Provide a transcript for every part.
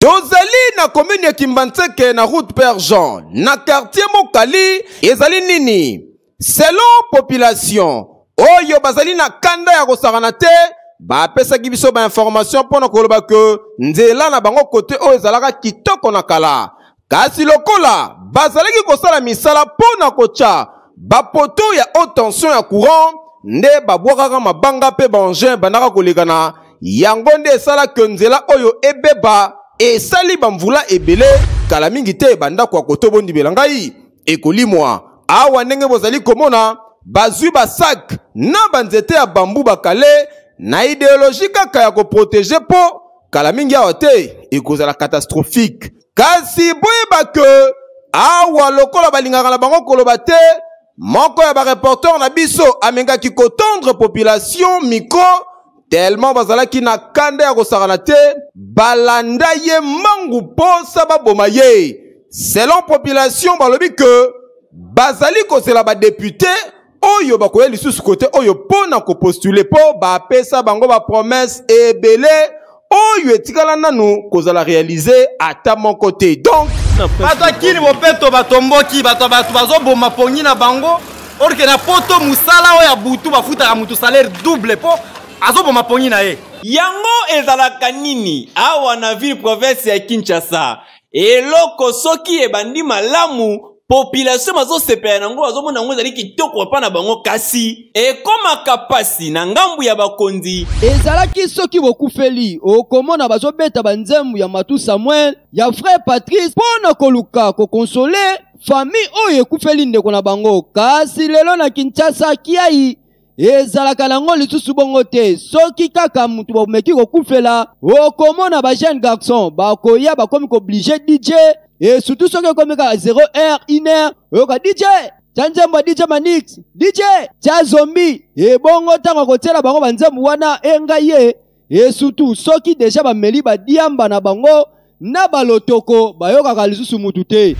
Tozali na commune ya Kimbantseke na route Père Jean, na quartier Mokali, ezali nini? Selon population, oyo bazali na kanda ya kosakana te, ba pesa kibiso ba information pona koloba ke nzela na bango kote oyo ezalaka kitoko na kala. Kasi lokola, bazali ki kosala misala pona kocha, ba poto ya haute tension ya courant, nde babwakaka mabanga pe ba engin banaka kolekana, yango nde esala ke nzela oyo ebeba, et sali bamvula ebele kala mingi te banda kwa koto bondi belangai ekolimwa awa ndenge bozali komona bazwi ba sac na banzete ya bambu bakale na idéologie kaka ya ko protéger po kala mingi awa te ekozala catastrophique kasi boyeba ke awa lokola balingaka na bango koloba te moko ya ba reporter na biso amengaki kotondre population micro tellement bazalaki na kanda ya kosakana te balanda ye mangu posa baboma ye. Selon population balobi ke bazali kozela ba député oyo bakoya lisusu kote oyo pona ko postuler po ba pesa bango ba promesse ebele oyo etikala nanu kozala réaliser ata mon côté. Donc bato kini bopeto batomboki bato bazoboma pongi na bango orke na poto musala oyo ya butu bafutaka mutu salaire double po azobo mapongi na ye. Yango ezalaka nini awa na ville province ya Kinshasa eloko soki ebandi malamu population mazo sepela nango azomona ngo ezali kitoko pa na bango kasi ekomaka pasi na ngambu ya bakonzi ezalaki soki bokufeli okomona bazobeta banzemu ya Matu Samuel ya frère Patrice pona koluka kokonsole famille oyo ekufeli ndeko na bango kasi lelo na Kinshasa kiai ezalaka nango lisusu bongo te soki kaka mutu bomeki kokufela okomona ba jeune garçon bakoya bakomi obligé DJ et surtout soki okomi ka 0h 1h oyoka DJ Chanjemba DJ Manix DJ cha zombie e bongo tango kotiela bango banzembu wana engaye et surtout soki déjà bameli badiamba na bango na balotoko bayokaka lisusu mutu te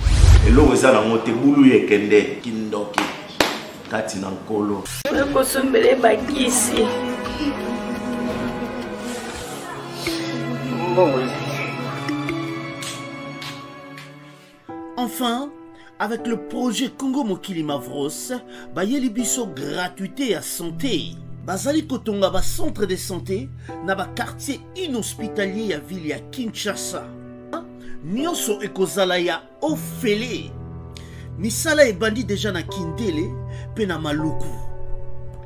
eloko eza nango te bulu yekende kindoki kati na nkolo kosombele bakisi Enfin, avec le projet Congo Mokili Mavros, bayeli biso gratuité à santé. Bazali kotonga ba centre de santé na ba quartier inhospitalier ya ville ya Kinshasa. Nyonso ekozala ya ofele. Misala ebandi déjà na Kindele pe na Maluku.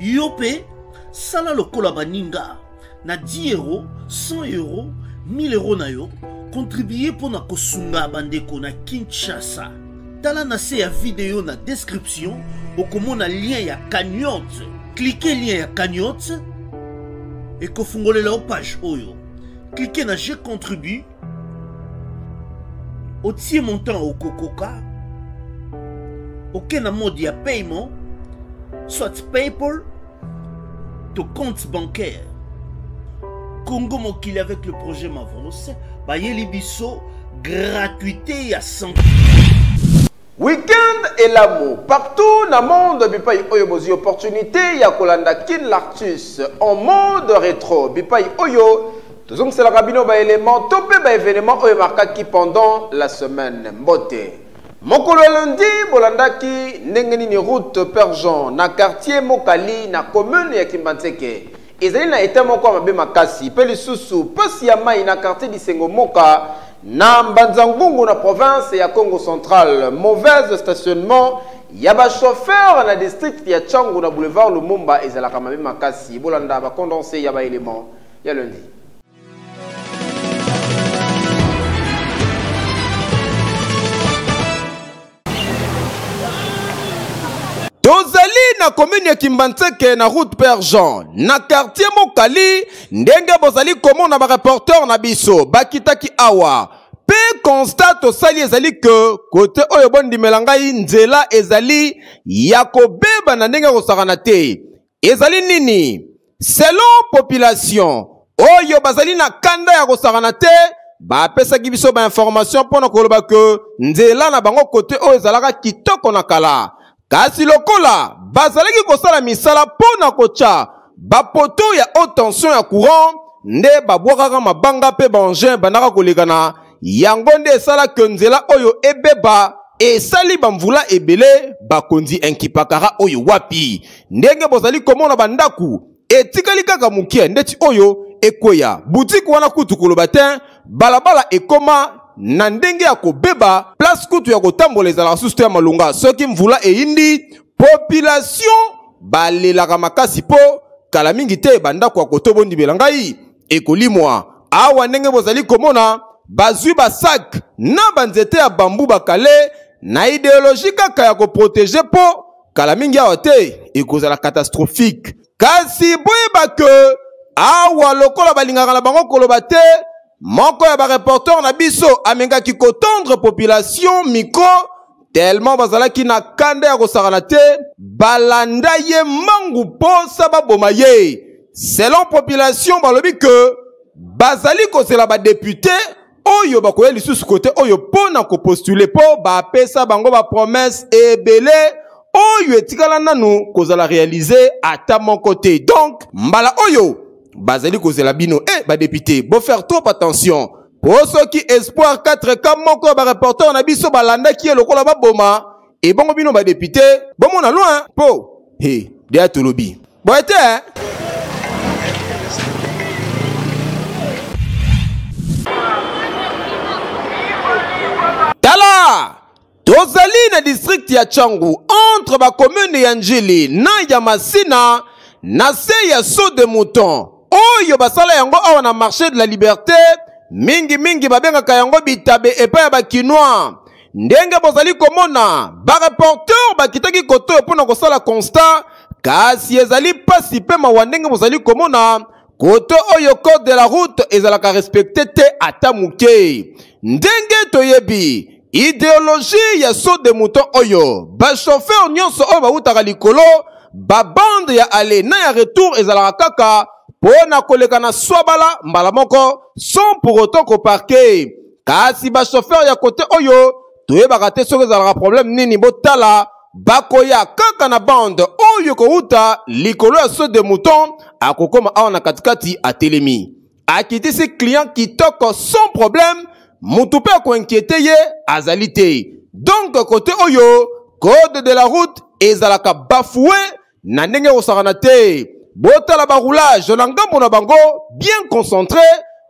Yope sala lokola baninga na 10 euros, 100 euros, 1000 euros na yo contribuer pour na kosunga bandeko na Kinshasa. Tala na se ya vidéo na description okomona lien ya cagnotte. Cliquez lien ya cagnotte et kofungolela o page oyo. Cliquez na je contribue. Otie montant au kokoka. Aucun mode de paiement, soit PayPal, ton compte bancaire. Congo Mokili avec le projet Mavros, bayeli biso gratuité à 100. Week-end et l'amour. Partout dans le monde, bipai oyo bozi opportunité ya kolanda kin l'artus en mode rétro. Bipai oyo, tozong c'est la cabine ba élément, topé ba événement oyo marquaki pendant la semaine. Mbote. Mokolo lundi bolandaki ndenge ni route Père Jean na quartier Mokali na commune ya Kimbantseke. Ezali na eta moko mabe makasi pe lisusu pasi ya mai na quartier Disengo Moka na Mbanzangungu na province ya Congo Central. Mauvais stationnement ya ba chauffeur na district ya Changu na boulevard Lumumba ezalaka mabe makasi bolanda ba condensé ya ba élément ya lundi. Tozali na commune ya Kimbantseke na route Père Jean na quartier Mokali ndenge bozali komona ba reporter na biso bakitaki awa pe constat osali ezali ke kote oyo bondi melangai nzela ezali ya kobeba na ndenge kosakana te ezali nini selon population oyo bazali na kanda ya kosakana te ba pesa kibiso ba information pona koloba ke nzela na bango kote oyo ezalaka kitoko na kala. Kasi lokola bazalaki kosala misala pona kocha ba poto ya haute tension ya courant nde babwakaka mabanga pe ba engin banaka kolekana yango nde esalaki nzela oyo ebeba esali bamvula ebele bakonzi enkipakara oyo wapi ndenge bozali komona bandaku etikali kaka mukie ndeti oyo ekweya butiki wana kutu koloba te balabala ekoma na ndenge ya kobeba place kutu ya kotambola ezalaka susu ya malunga soki mvula eyindi population balelaka makasi po kala mingi te bandako ya kotobondibela ngai ekolimwa awa ndenge bozali komona bazwi basak na banzete ya bambu bakale na idéologie kaka ya koprotege po kala mingi awa te ekozala catastrophique kasi boyeba ke awa lokola balingaka na bango koloba te moko ya bareporter na biso amengaki kotondre population micro tellement bazalaki na kanda ya kosakana te balanda ye mangu posa baboma ye selon population balobi ke bazali kozela badepute oyo bakoya lisusu kote oyo pona kopostule po bapesa bango bapromese ebele oyo etikala nanu kozala réaliser ata moko te donc mbala oyo bazali kozela bino badepute bo faire trop attention po soki espoir 4K moko ba reporter na biso balanda ki lokola baboma e bongo bino badepute bomona loin po de atolobi boete tala tozali na district ya Changu entre ba commune ya Njili na ya Masina na se ya Saut de Mouton oyo basala yango awa na marché de la liberté mingi babengaka yango bitabe epa ya bakinois ndenge bozali komona bareporter bakitaki koto mpona kosala constat kasi ezali pasi pe mawa ndenge bozali komona koto oyo code de la route ezalaka respecte te ata muke ndenge toyebi idéologie ya Saut de Mouton oyo bachauffeur nyonso oyo bautaka likolo babande ya aller na ya retour ezalaka kaka pona koleka na swabala mbala moko sans pour autant koparke kasi bachauffeur ya kote oyo toyebaka te soki ezalaka problème nini botala bakoya kaka na bande oyo kouta likolo ya Saut de Mouton akokoma awa na katikati atelemi akitisi client kitoko sans problème mutu pe akoinquiete ye azali te donc kote oyo code de la route ezalaka bafoué na ndenge kosakana te botala baroulage na ngambo na bango bien concentré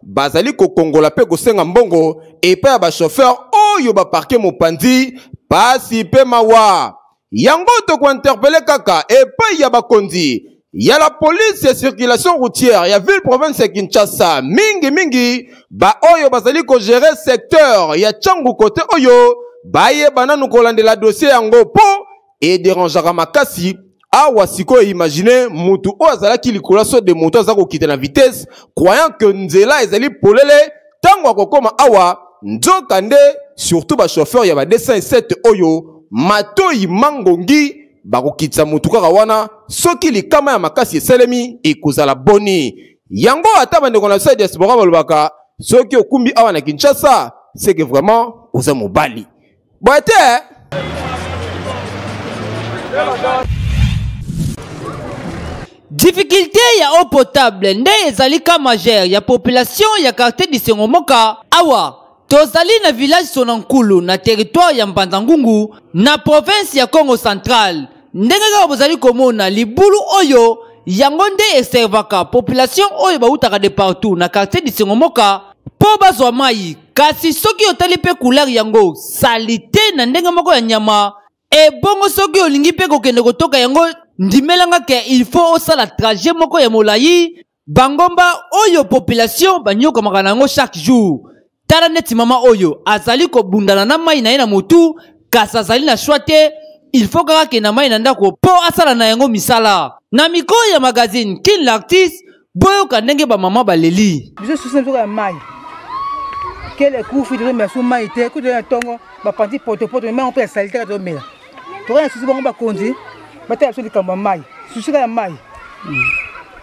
bazali kokongola pe kosenga mbongo epai ya bachauffeur oyo baparke mopanzi pasi pe mawa yango tokointerpele kaka epai ya bakonzi ya la police ya circulation routière ya ville province ya Kinshasa mingi ba oyo bazali ko gérer secteur ya Changu kote oyo bayeba nanu kolandela dossier yango po e dérangera makasi awa siko imagine mutu o azalaki likolo Saut de Mouton azako kite na vitesse croyant que nzela ezali polele tango akokoma awa nzoka nde surtout ba chauffeur ya ba 207 oyo matoi mangongi bakokitisa mutu kaka wana soki likama ya makasi eselemi ekozala boni yango ata bandeko na side diaspora balobaka soki okumbi awa na Kinshasa c'est que vraiment oza mobali boete difficulté ya eau potable nde ezali ka majeur ya population ya quartier Disengomoka awa tozali na village Sonankulu na territoire ya Mbanza-Ngungu na province ya Congo Central ndenge kaka bozali komona libulu oyo yango nde eservaka population oyo bautaka de partout na quartier Disengomoka po bazwa mai kasi soki otali pe couleur yango salite na ndenge moko ya nyama ebongo soki olingi pe kokende kotoka yango ndimelanga ke il faut osala trajet moko ya molayi bangomba oyo population banyokamaka nango chaque jour tala neti mama oyo azali kobundana na mai na ye na motu kasi azali na choix te il faut kaka ke na mai na ndako po asala na yango misala na mikro ya magazine Kin l'artiste boyoka ndenge bamama baleli biso susi nzoka ya mai kele kufi de mesu mai te kuto ya tongo bapanzi poto mais on peut saliter ka to mela to ya susi bango bakonzi batala so likamba mai susi ka ya mai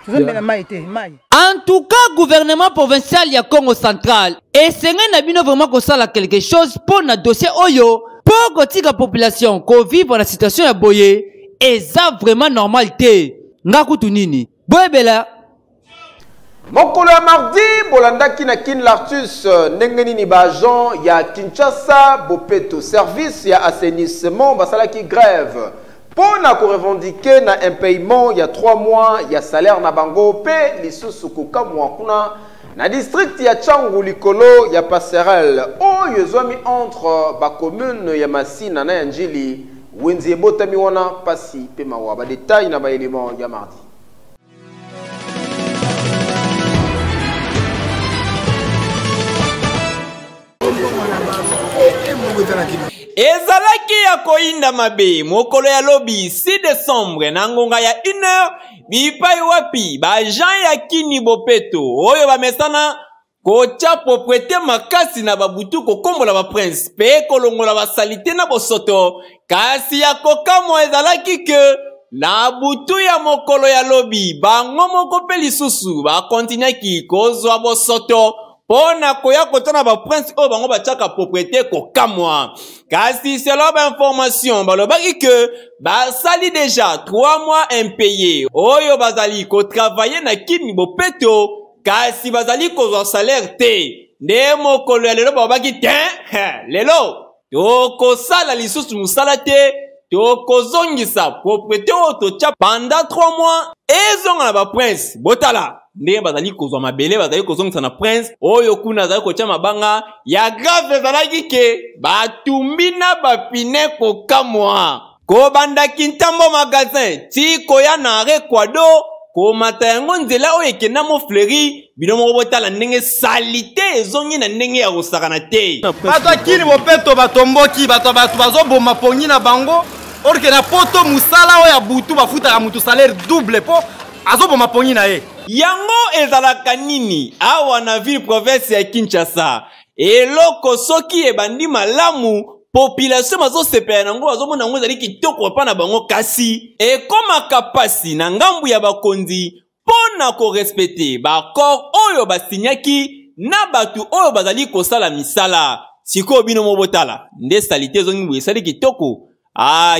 En tout cas, gouvernement provincial ya Congo Central esenga na bino vraiment kosala quelque chose pour na dossier oyo pour kotika population ko vivre la situation ya boye eza vraiment normal te nga kutu nini boyebela Mokolo ya mardi bolandaki na kin l'artus ndenge ni bajan ya Kinshasa bopeto service ya assainissement basalaki grève pona ko revendiquer na impayement ya 3 mois ya salaire na bango pe lisusu kokamwa kuna na district ya Tchangu likolo ya passerelle oyo zwami entre ba commune ya Masina na Njili wenzi ebotami wana pasi pe mawa ba détail na ba élément ya mardi. ezalaki ya koinda mabe mokolo ya lobi 6 décembre na ngonga ya 1h bipai wapi bajan ya kini bopeto oyo bamesana kotia propriété makasi na babutu kokombola baprince pe kolongola basalite na bosoto kasi ya kokamo ezalaki ke na butu ya mokolo ya lobi bango moko pe lisusu bakontinuaki kozwa bosoto pona koya kotana ba prince o bango bachaka propriété kokamwa kasi selon ba information balobaki que basali déjà 3 mois impayés oyo bazali ko travailler na kini bopeto kasi bazali kozwa salaire te nde mokolo ya lelo babaki te lelo tokosala lisusu musala te tokozongisa propriété o tocha pendant 3 mois ezonga na ba prince botala nde bazali kozwa mabele bazali kozongisa na prince oyo kuna azali kotia mabanga ya grave ezalaki ke batumbi na bapine kokamwa kobandaki ntambo magasin ti koya na rekwado komata yango nzela oyo ekenda mo fleuri bino moko botala ndenge salite ezongi na ndenge ya kosakana te bato akini bopeto batomboki bato bazoboma pongi na bango orke na poto musala oyo ya butu bafutaka mutu salaire double po azoboma pongi na ye yango ezalaka nini awa na ville province ya Kinshasa eloko soki ebandi malamu population bazosepela nango bazomona ngo ezali kitoko pa na bango kasi ekomaka pasi na ngambu ya bakonzi pona korespecte bakor oyo basinyaki na batu oyo bazali kosala misala siko bino mobotala nde salite ezongi boye esali kitoko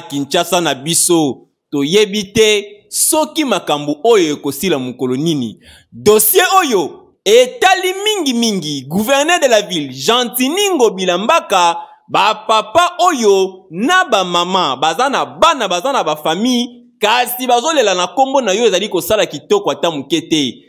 Kinshasa na biso toyebi te soki makambo oyo ekosila mokolo nini dossier oyo etali mingi gouverneur de la ville Gentilningo Bilambaka ba papa oyo na ba mama bazana bana bazana ba famille kasi bazolela na kombo na yo ezali kosala kitoko ata mukete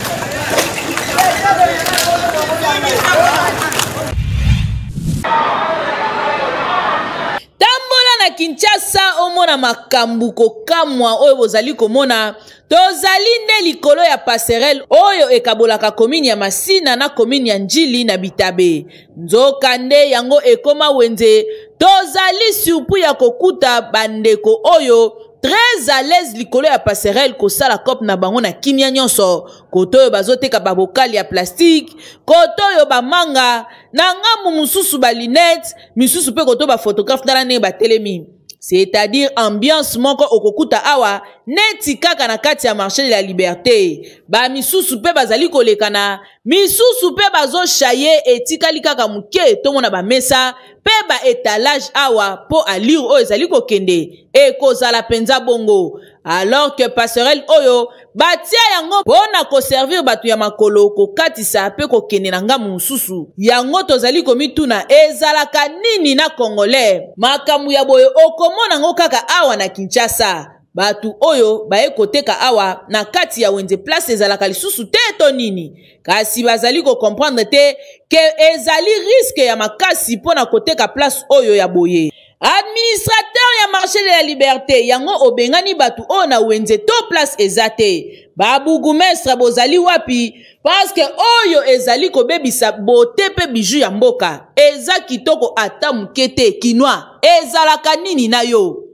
Kinshasa omona makambu kokamwa oyo bozali komona tozali nde likolo ya passerelle oyo ekabolaka komini ya Masina na komini ya Njili na Bitabe nzoka nde yango ekoma wenze tozali surpris ya kokuta bandeko oyo très à l'aise likolo ya passerelle kosala cop na bango na kimia nyonso koto oyo bazoteka babokali ya plastique koto oyo bamanga na ngambu mususu ba lunette misusu pe koto ba photographe ndala ne batelemi c'est-à-dire ambiance moko okokuta awa neti kaka na kati ya marché de la liberté ba misusu pe bazali kolekana misusu pe bazo chaye etikali kaka muke tomona ba mesa pe ba étalage awa po allure oyo ezali kokende ekozala penza bongo alors que passerelle oyo batia yango pona ko servir batu ya makolo kokatisa pe kokende na ngamu mususu yango tozali komituna ezalaka nini na congolais makamu ya boyo okomona ngo kaka awa na Kinshasa batu oyo baye koteka awa na kati ya wenze place ezalaka lisusu te to nini kasi bazali ko comprendre te ke ezali risque ya makasi pona koteka place oyo ya boye administrateur ya marché de la liberté yango obengani batu oyo na wenze to place ezate babourgmestre bozali wapi parce que oyo ezali kobebisa bote pe bijou ya mboka eza kitoko ata mukete kinwa ezalaka nini na yo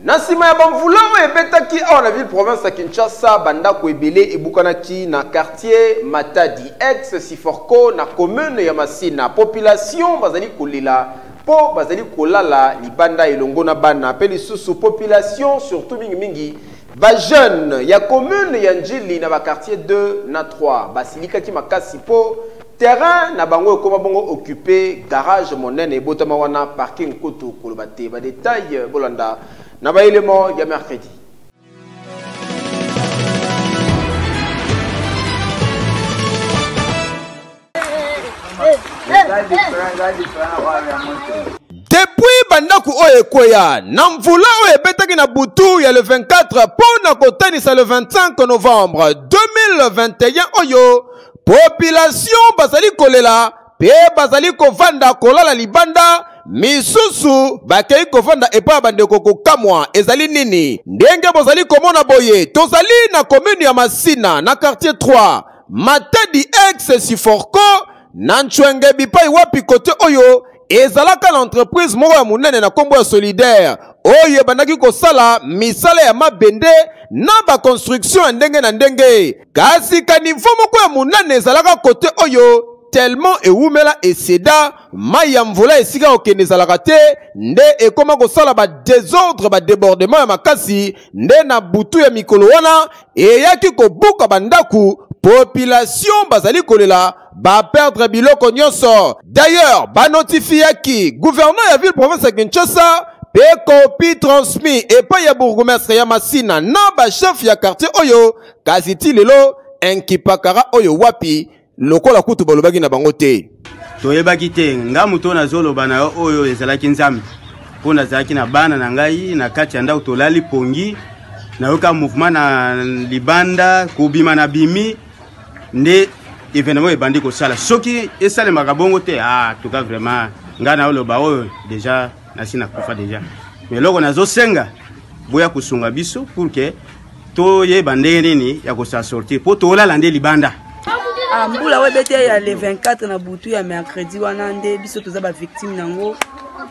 na sima ya bamvula oyo ebetaki awa na ville province ya Kinshasa bandako ebele ebukanaki na quartier Matadi ex Siforko na commune ya Masina population bazali kolela po bazali kolala libanda elongo na bana pe lisusu population surtout mingi ba jeune ya commune ya Njili na ba quartier 2 na 3 basilikaki makasi po terrain na bango ekoma bongo occupé garage monene ebotama wana parking kutu koloba te ba détail bolanda na ba élément ya mercredi Depuis bandaku oyo ekweya na mvula oyo ebetaki na butu ya le 24 pona kotanisa le 25 novembre 2021 oyo population bazali kolela pe bazali kovanda kolala libanda misusu bakei kovanda epa bandeko kokamwa ezali nini ndenge bozali komona boye tozali na commune ya Masina na quartier 3 Matadi ex Siforko na Nchwenge bipai wapi kote oyo ezalaka l'entreprise moko ya munene na kombo ya solidaire oyo bandaki kosala misala ya mabende na ba construction ya ndenge na ndenge kasi kanivo moko ya munene ezalaka kote oyo tellement eumela eseda mai ya mvula esika okende ezalaka te nde ekoma kosala ba désordre ba débordement ya makasi nde na butu ya mikolo wana eyaki kobuka bandaku population bazali kolela ba perdre biloko nyonso. D'ailleurs ba notifiaki gouverneur ya ville province ya Kinshasa pe copie transmis epai ya bourgmestre ya Masina na ba chef ya quartier oyo kasi ti lelo enkipakara oyo wapi lokola kutu balobaki na bango te toyebaki te nga muto nazoloba na yo oyo ezalaki nzambe mpo nazalaki na bana na ngai na kati ya ndako tolali pongi nayoka mouvement na libanda kobima na bimi nde événement ebandi kosala soki esalemaka bongo te toka vraiment nga naoloba oyo déjà nasi nakufa déjà mais loko nazosenga boya kosunga biso pour que toyeba ndenge nini ya kosala sortir mpo tolala nde libanda. Mbula webete ya le 24 na butu ya mercredi wana nde biso toza ba victime nango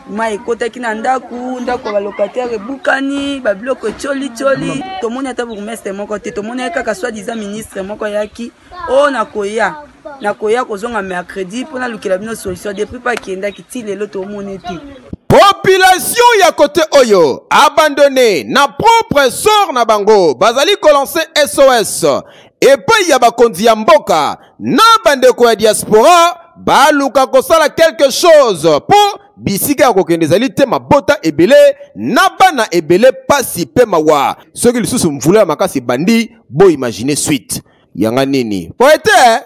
ma ekotaki na ndako ba locataire bukani ba biloko choli tomoni ata bourgmestre moko te tomoni kaka soi-disant ministre moko yaki nakoya kozonga mercredi mpona lukela bino solution depuis pa kendaki ti lelo tomoni te. Population ya kote oyo abandonné na propre sort na bango bazali kolancer SOS epai ya bakonzi ya mboka na bandeko ya diaspora baluka kosala quelque chose po bisika ya kokende ezali te mabota ebele na bana ebele pasi pe mawa soki lisusu mvula ya makasi bandi bo imagine suite yanga nini poete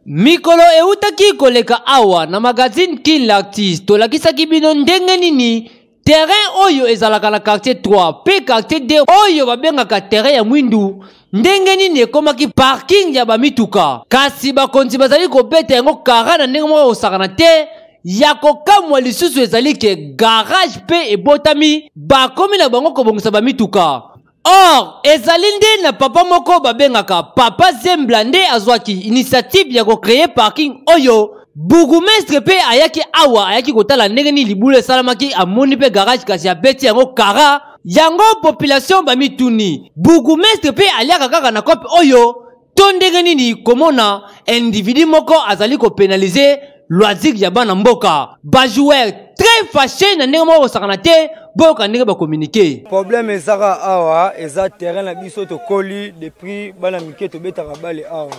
mikolo eutaki koleka awa na magazine Kin l'artiste tolakisaki bino ndenge nini terrain oyo ezalaka na quartier 3 pe quartier 2 oyo babengaka terrain ya mwindu ndenge nini ekomaki parking ya bamituka kasi bakonzi bazali kobeta yango kara na ndenge moko osakana te ya kokamwa lisusu ezali ke garage pe ebotami bakomi na bango kobongisa bamituka. Or ezali nde na papa moko babengaka papa Zembla nde azwaki initiative ya kokreye parking oyo bourgmestre pe ayaki awa ayaki kotala ndenge ni libulu esalamaki amoni pe garage kasi abeti yango kara yango population bamituni bourgmestre pe aliaka kaka na kope oyo to ndenge nini komona individu moko azali kopenalize loisir ya bana mboka bajoueur très fâché na ndenge moko osakana te boyoka ndenge bakommunike problème ezaka awa eza terrain na biso tokoli depuis bana mike tobetaka bale awa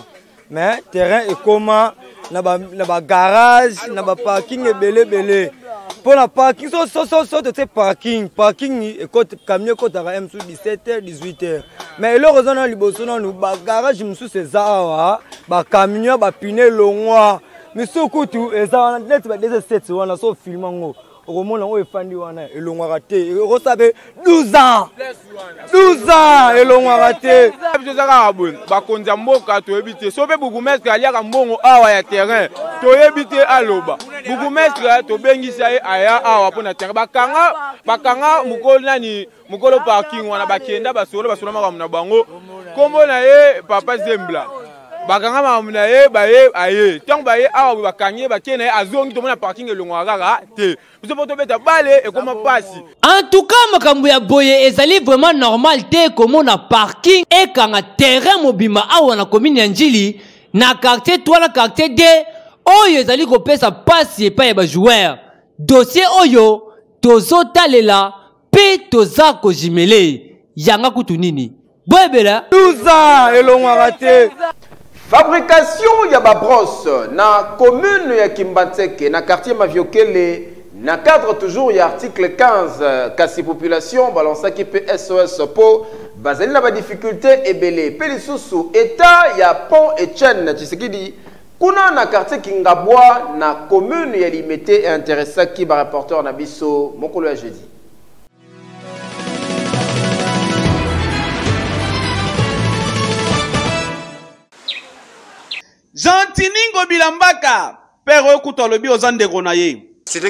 mais terrain ekoma na ba garage na ba parking ebele pour la parking so te parking écoute camion kotaka M 17h 18h mais heureusement na liboso na ba garage musu sezawa ba camion ba pine longwa misukutu eza net ba 17 wana so filmango okomona oyo efandi wana elongwaka te okosabe 12 ans elongwaka te biso kaka boye bakonzi ya mboka toyebi te so mpe bourgmestre aliaka mbongo awa ya terrain toyebi te aloba bourgmestre tobengisa ye aya awa mpo na terrain bakanga mokolo parking wana bakenda basolo makambo na bango kombo na ye papa Zembla bakanga makambo na ye baye aye ntango baye awa bakangi ye bakye na ye azongi tomona parking elongwaka kaka te biso mpo tobeta bale ekoma pasi. En tout cas makambo ya boye ezali vraiment normal te komona parking ekanga terrain mobima awa na commune ya Njili na quartier 3 na quartier 2 oyo ezali kopesa pasi epai ya bajoueur dossier oyo tozotalela pe toza kojimele yanga kutu nini boyebela 12 ans elongwaka te. Fabrication ya ba brosse na commune ya Kimbantseke na quartier Maviokele Na cadre toujours, il y a article 15, kasi population, balança qui peut SOS po, bazali na ba difficulté et belé. Pelisusu, état, il y a pont et chaîne, tu sais qui dit, kuna na quartier Kingabwa, na commune, il y a limité et intéressant qui va rapporteur na biso, mokolo ya jeudi. Jantiningo bilambaka, père okuta lobi ozande gonaye. C'est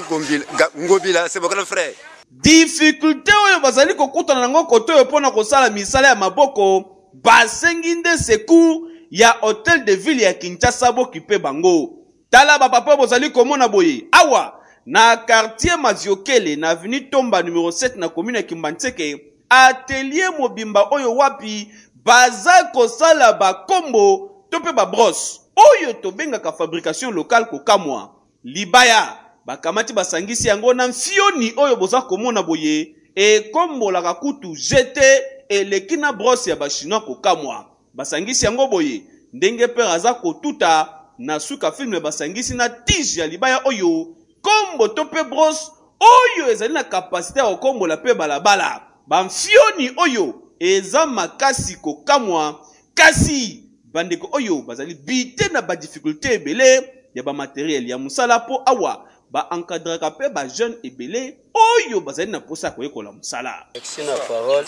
ngobila, c'est mon frère. Difficulté oyo bazali kokutana nango koto yo pona kosala misala ya maboko, basengi nde secours ya hôtel de ville ya Kinshasa bokipe bango. Tala ba papa bozali komona boye. Awa na quartier Maziokele na avenue Tomba numéro 7 na commune ya Kimbantseke, atelier mobimba oyo wapi baza kosala ba kombo tope ba brosse. Oyo tobengaka fabrication locale kokamwa. Libaya bakamati basangisi yango na mfioni oyo boza komona boye e kombola kakutu jete elekina brosse ya bachinois kokamwa. Basangisi yango boye ndenge pe aza kotuta na suka filme basangisi na tige ya libaya oyo kombo tope brosse oyo ezali na kapasite ya kombola pe balabala. Bamfioni oyo eza makasi kokamwa kasi bandeko oyo bazali bite na ba difficulté ebele ya ba matériel ya musala po awa ba encadrer pe ba jeune ebele oyo bazali na posa ko ekola musala. Merci na parole.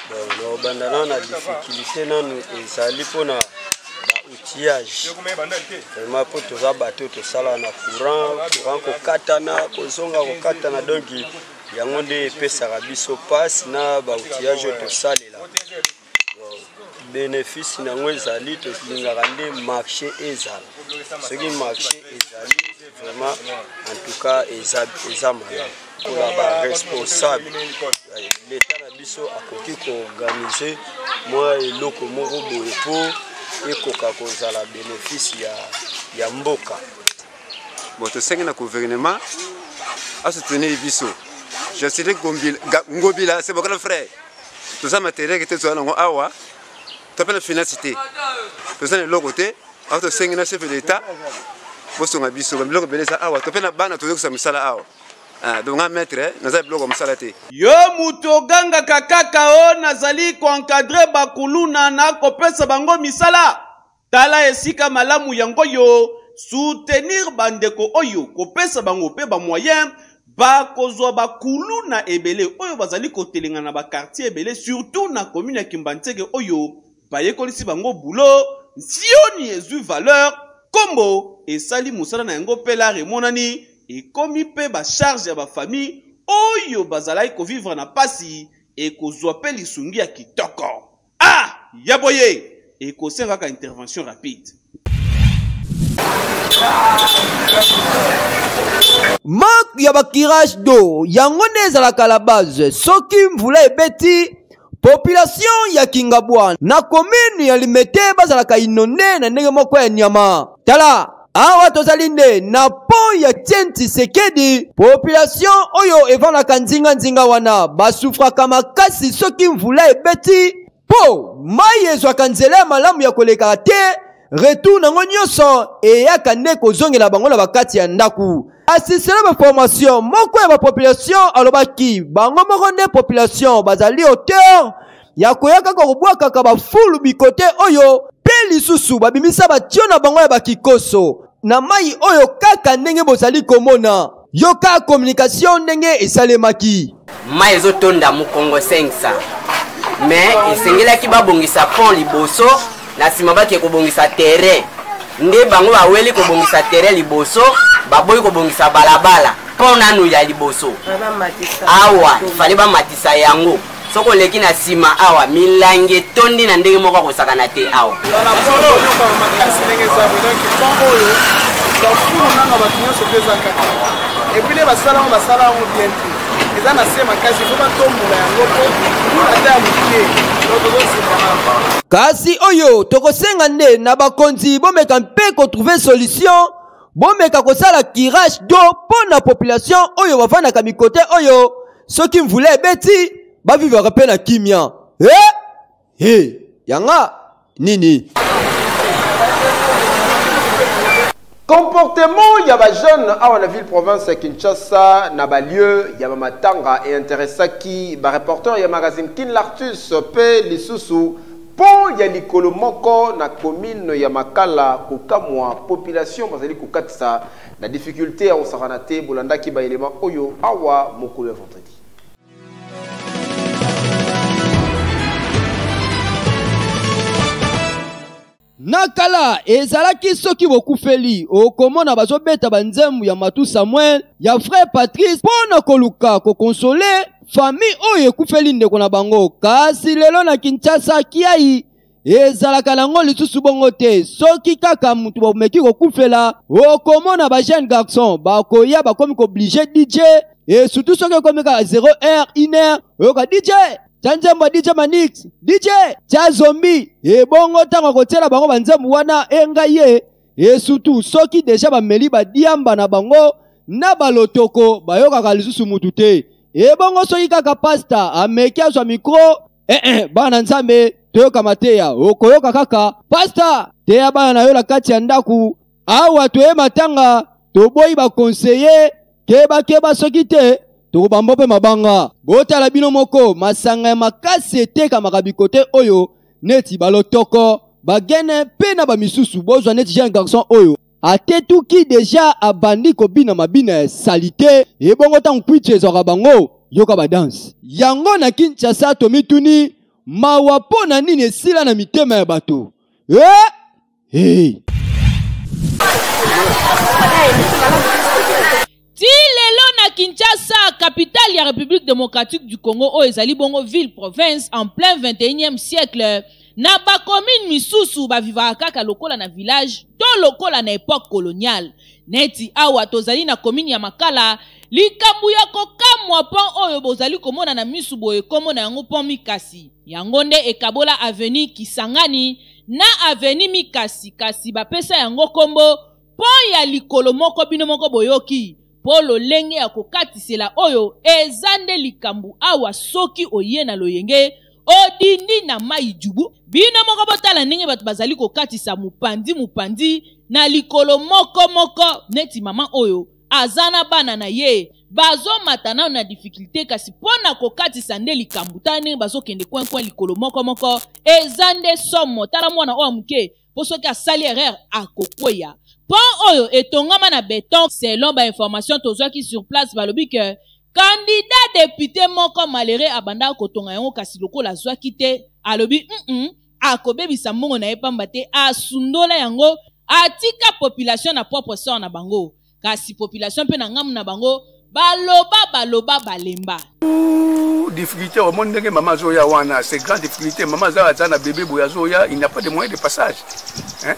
Bon, no bandana na difficulté nanu ezali pona ba outillage. Vraiment pour toza bateau to sala na courant ko katana ko zonga ko katana donc yango nde pesa biso passe na ba outillage to salela. Bénéfice nango ezali to lingaka nde marché ezala. Ce qui marché ezali vraiment en tout cas eza malamu. Pour la responsable l'état na biso akoki ko organiser moi eloko moko boye po ekoka kozala bénéfice ya mboka. Bon to sengi na gouvernement a soutenir biso. Je sais ngobila c'est mon frère. Tout ça matériel qui était sur nango awa. Tu as la finalité. Tu as le côté, tu as le chef de l'État. Tu as le biso, tu as le beleza awa. Tu as la bana, tu as le sala awa. Donc un maître, nous avons le bloc comme salate. Yo muto ganga kakaka o nazali ko encadrer bakuluna na kopesa bango misala. Tala esika malamu yango yo soutenir bandeko oyo kopesa bango pe ba moyen ba kozwa bakuluna ebele oyo bazali kotelenga na ba quartier ebele surtout na commune ya Kimbantseke oyo bayekolisi bango boulot sioni ezu valeur kombo esali musala na yango pela remonani ekomi pe ba charge ya ba famille oyo bazalaki ko vivre na pasi e kozwa pe lisungi ya kitoko. Ah yaboye ekosenga ka intervention rapide. Manque ya bakirage d'eau yango nde ezalaka la base soki mvula ebeti population ya Kingabwa na commune ya Limete bazalaka inonde na ndenge moko ya nyama. Tala awa tozali nde na pont ya Tienti Sekedi population oyo evandaka nzinga wana basufraka makasi soki mvula ebeti po mai ezwaka nzela ya malamu ya koleka te retour nango nyonso eyaka nde kozongela bango na bakati ya ndaku. Asisela ba formation moko ya ba population alobaki bango moko nde population bazali auteur ya koyaka kobwaka ka ba fulu bikote oyo pe lisusu babimisa batio na bango ya bakikoso na mai oyo kaka ndenge bozali komona yoka communication ndenge esalemaki mai ezotonda mukongo 500 mais esengelaki babongisa pont liboso na sima baki kobongisa terrain nde bango baweli kobongisa terrain liboso baboyi kobongisa balabala pont nanu ya liboso awa ifali bamatisa yango soko leki na sima awa milange tondi na ndenge moko kosakana te awa kasi oyo tokosenga nde na bakonzi bomeka mpe kotrouver solution bomeka kosala kirage d'eau pour na population oyo bavandaka mikote oyo soki mvula ebeti bavivaka mpe na kimia yanga nini Comportement ya ba jeune awa na ville province ya Kinshasa na ba lieu ya matanga et intéressa ki ba reporter ya magazine Kin Lartus pe lisusu po ya likolo moko na commune ya Makala kokamwa population bazali kokatisa na difficulté ya osakana te bolanda ki ba élément oyo awa mokolo ya vendredi. Nakala ezalaki soki bokufeli okomona bazobeta banzemu ya Matu Samuel ya frère Patrice pona koluka kokonsole famille oyo ekufeli ndeko na bango kasi lelo na Kinshasa kiai ezalaka nango lisusu bongo te soki kaka mutu bomeki kokufela okomona ba jeune garçon bakoya bakomi obligé DJ et surtout soki okomi ka 0h 1h oyoka DJ Chanjamba DJ Manix, DJ Cha Zombie, et bongo tango kotela bango banzembu wana engaye, et surtout soki deja ba meli ba diamba na bango na balotoko bayoka kalisusu mutute, et bongo soki kaka pasta ameki azwa micro, bana nzambe toyoka mateya, okoyoka kaka pasta teya bana na yo la kati ya ndaku, awa toye matanga toboyi ba conseiller keba soki te tokobamba mpe mabanga botala bino moko masanga ya makasi etekamaka bikote oyo neti balotoko bagene mpe na bamisusu bozwa neti jeune garçon oyo atetuki deja abandi kobina mabina ya salite ebongo ntango kwitso ezwaka bango yoka badanse yango na Kinshasa tomituni mawa mpo na nini esila na mitema ya bato Ti lelo na Kinshasa, capitale ya République démocratique du Congo, o ezali bongo ville province en plein 21e siècle. Na ba commune misusu ba vivaka kaka lokola na village, to lokola na époque coloniale. Neti awa tozali na commune ya Makala, likambu ya kokamwa pon oyo bozali komona na misu boye komona yango pon Mikasi. Yango nde ekabola avenue Kisangani na avenue Mikasi kasi bapesa yango kombo pon ya likolo moko bino moko boyoki. Polo lenge ya kokatisela oyo ezande likambu awa soki oye na loyenge odindi na mai jubu bino moko botala ndenge bato bazali kokatisa mupandi na likolo moko neti mama oyo azana bana na ye bazo matana na difficulté kasi pona kokatisa nde likambu tane bazo kende kwen likolo moko ezande somo tala mwana oyo muke posoki asali erreur akokweya pon oyo etongama na béton selon ba information tozwaki sur place balobi que candidat député moko malheureux abanda kotonga yango kasi lokola zwaki te alobi akobebisa mbongo na ye pamba te asundola yango atika population na propre sort na bango kasi population mpe na ngamu na bango baloba balemba difficulté au monde que maman zoya wana c'est grande difficulté maman za na bébé boya zoya il n'a pas de moyen de passage hein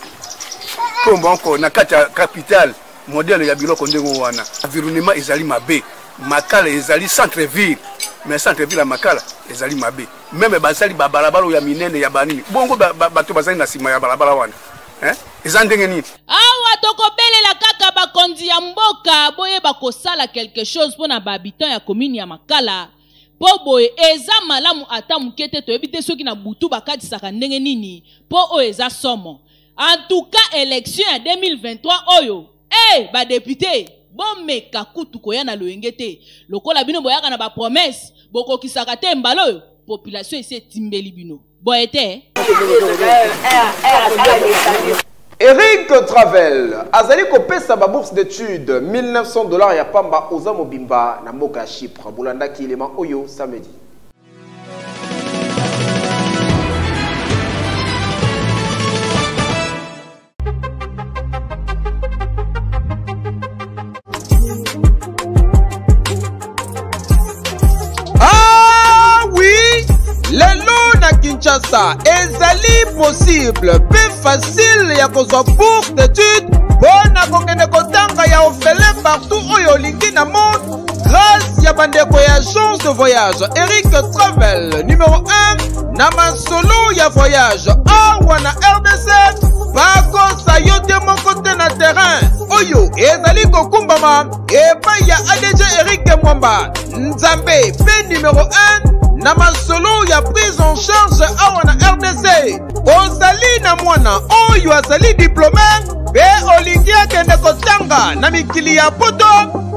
pour banko na kata capitale modèle ya biloko ndengo wana environnement ezali mabe Makala ezali centre ville mais centre ville ya Makala ezali mabe même basali ba balabala ya minene ya banini bongo bato bazali na sima ya balabala wana hein ezandenge nini awa tokobelela kaka bakonzi ya mboka boye bakosala quelque chose pona ba habitants ya commune ya Makala po boye eza malamu ata mukete toyebi te soki na butu bakatisaka ndenge nini po o eza somo. En tout cas, élection en 2023, oyo, ba député, bon meka kutu koya na loyengete. Lokola bino boyaka na ba promesse, boko kisakate mbalo, population ese timbeli bino. Boyete. Eric Travel, azali kopesa ba bourse d'études $1900 ya pamba oza mobimba na mboka Chypre. Bolanda ki élément oyo samedi. Lelo na Kinshasa ezali possible pe facile ya kozwa bourse d'études pona kokende kotanga ya orphelin partout oyo olingi na monde grâce ya bandeko ya agence de voyage Eric Travel numéro 1 na masolo ya voyage awa na RDC bakosa yo te moko te na terrain oyo ezali kokumbama epai ya ADG Eric Mwamba Nzambe pe numéro 1 na masolo ya prise en charge awa na RDC ozali na mwana oyo azali diplômé pe olingi akende kotanga na mikili ya poto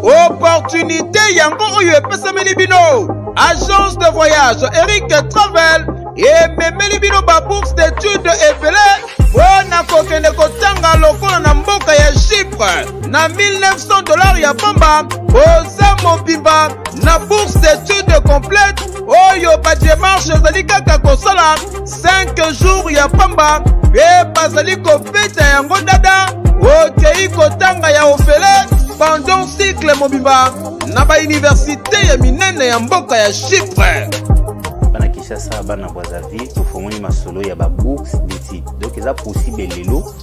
opportunité yango oyo epesameli bino. Agence de voyage Eric Travel ememeli bino babourse d'études ebele mpona kokende kotanga lokola na mboka ya Chypre na $1900 ya pamba oza mobimba na bourse d'études complète oyo badémarche ezali kaka kosala 5 jours ya pamba pe bazali kobeta yango dada okei kotanga ya ofele pendant cycle mobimba na bauniversité ya minene ya mboka ya Chypre. Bana Kinshasa bana Brazzaville tofongoli masolo ya ba bourse d'études. Donc eza possible lelo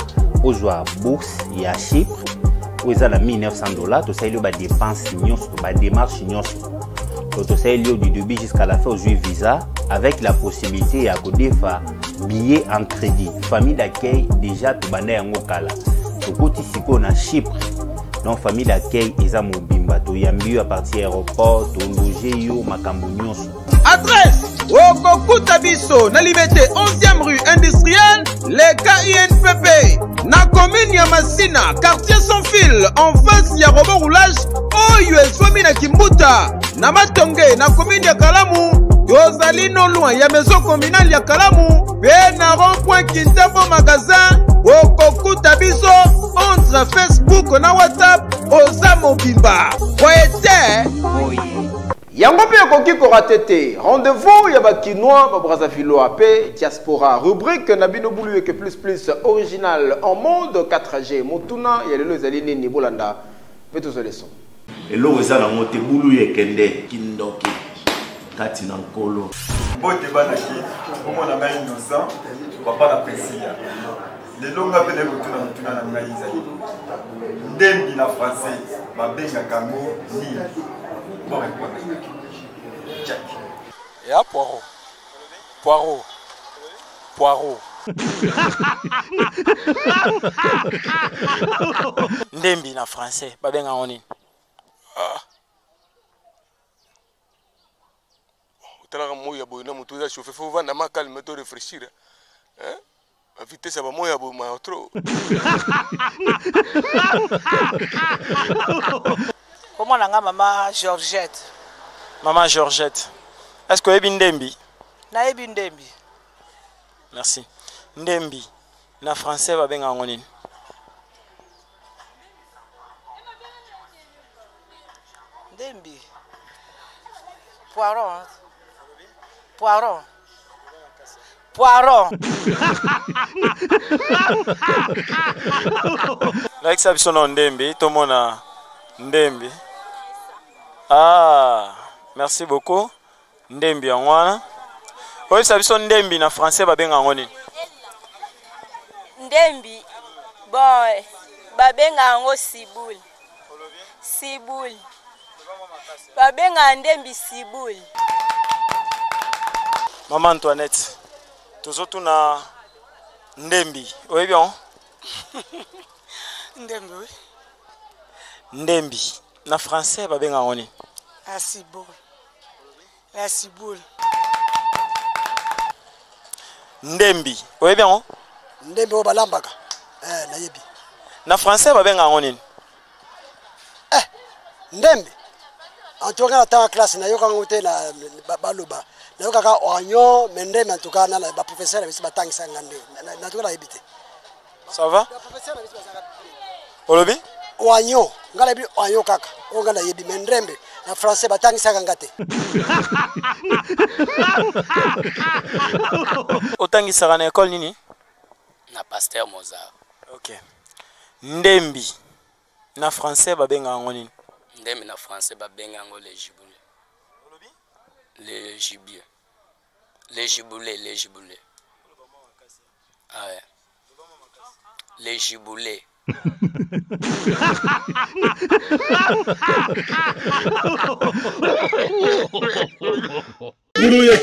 ozwa bourse ya Chypre oza na $1900 tosaili ba dépense nyonso ba démarche nyonso. Tosaili du début jusqu'à la fin ozwi visa avec la possibilité ya kodefa billet en crédit. Famille d'accueil déjà tobanda yango kala. Tokoti siko na Chypre. Donc famille d'accueil eza mobimba toyambi à partir aéroport to loger yo makambo nyonso. Adresse okokuta biso na Liberté 11e rue industrielle le KINPP na commune ya Masina quartier sans fil en face ya robot roulage oyo ezwami na Kimbuta na Matonge na commune ya Kalamu. Tozali no loin ya maison communale ya Kalamu pe na rond-point Kintambo magasin okokuta biso entre Facebook na WhatsApp oza mobimba poete yango mpe ekoki korate te. Rendez-vous ya bakinois babrazzavillois pe diaspora rubrique na bino bulu eke plus original en mode 4G motuna ya lelo ezali nini bolanda mpe tozoleso eloko eza nango te bulu ekende kindoki kati na nkolo bote banaki omona ngai innocent papa na Priscilla lelo nga mpe nekotuna motuna na ngai ezali ndembi na français babengaka yango nini. Ya poireau. Ndembi na français babenga ngo nini? Utalaka moya boy na mutu ya chauffer faut vendre ma calme to réfléchir. Hein? A vitesse ba moya boy ma trop. Comment nanga maman Georgette? Maman Georgette. Est-ce que ebi ndembi? Na ebi ndembi. Merci. Ndembi na français ba benga ngo nini? Ndembi. Poiron. Like ça biso ndembi to mona ndembi. Ah, merci beaucoup. Ndembi yanwana. Oyo sabiso ndembi na français babenga ngo nini? Ndembi. Boy. Babenga ngo siboul. Siboul. Babenga ndembi siboul. Maman Antoinette. Tozotu na ndembi. Oyo bien? Ndembi oui. Ndembi na français babenga ngo nini? Asiboul. La ciboule. Ndembi. Oye bien? Ndembi o balambaka. Na yebi. Na français babenga ngo nini? Ndembi. En tout cas dans la classe na yoka ngote na baloba. Na yoka ka oignon mendembi en tout cas na ba professeur bisi batangisa ngande. Na tout cas yebite. Ça va? Olobi? Oignon. Ngala bi oignon kaka. O ngala yebi mendembi. Na français batangisa ngate. Otangisa na école nini? Na Pasteur Mozart. OK. Ndembi na français babenga ngo nini? Ndembi na français babenga ngo les giboulés. Les gibier. Les giboulés. Ah ouais. Les giboulés.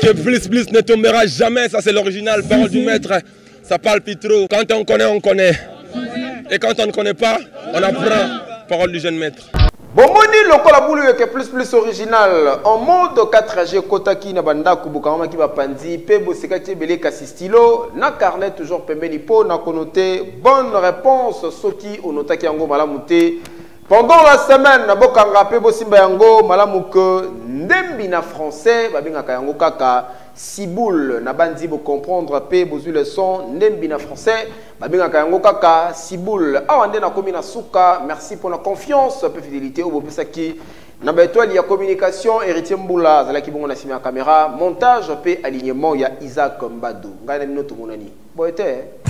Que plus ne tombera jamais, ça c'est l'original, parole du maître, ça parle plus trop. Quand on connaît, on connaît. Et quand on ne connaît pas, on apprend, parole du jeune maître. Bomoni lokola boulou que plus original en mode 4G kotaki na banda kubukama ki ba pandi pe bosekati belé kasi stylo na carnet toujours pembeni po na connoté bonne réponse soki onotaki yango malamu te pendant la semaine na bokanga pe bosimba yango malamu ke ndembi na français babengaka yango kaka Siboul na bandi bo comprendre pe bozu le son ndembi na français babengaka yango kaka Siboul awande na komi na suka merci pour la confiance pe fidélité au bopesaki na ba étoile ya communication héritier Mboula zalaki bongo na sima caméra montage pe alignement ya Isaac Mbadou ngana minoto monani boete